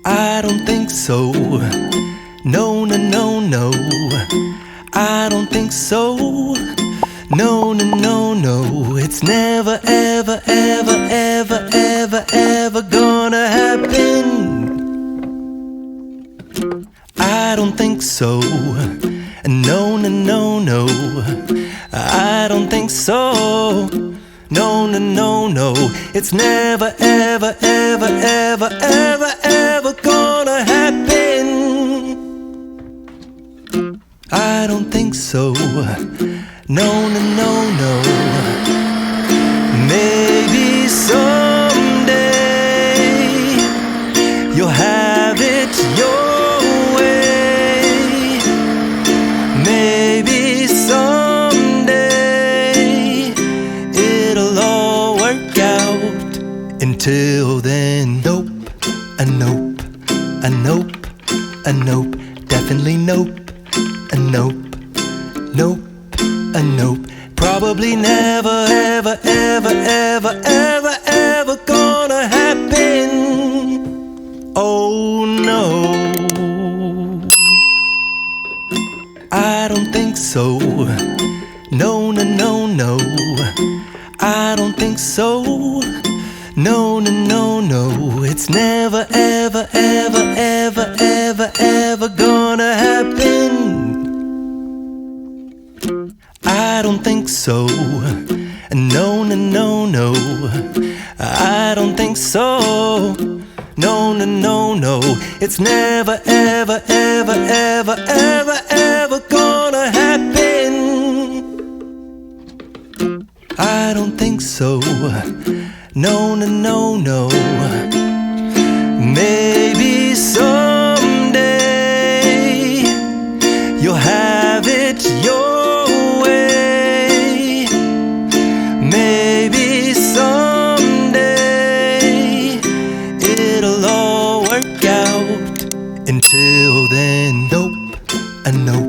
I don't think so. No, no, no, no. I don't think so. No, no, no, no. It's never, ever, ever, ever, ever, ever gonna happen. I don't think so. No, no, no, no. I don't think so. No, no, no, no. It's never, ever, ever, ever, ever, ever gonna happen. I don't think so. No, no, no, no. Maybe someday you'll have it your way. Maybe someday it'll all work out. Until then, nope, a nope, a nope, a nope, definitely nope, a nope, nope, a nope. Probably never, ever, ever, ever, ever, ever gonna happen. Oh no, I don't think so. No, no, no, no. I don't think so. No, no, no, no. It's never, ever, ever, ever, ever, ever gonna happen. I don't think so. No, no, no, no. I don't think so. No, no, no, no. It's never, ever, ever, ever, ever, ever gonna happen. I don't think so. No, no, no, no. Maybe someday you'll have it your way. Maybe someday it'll all work out. Until then, nope, a nope,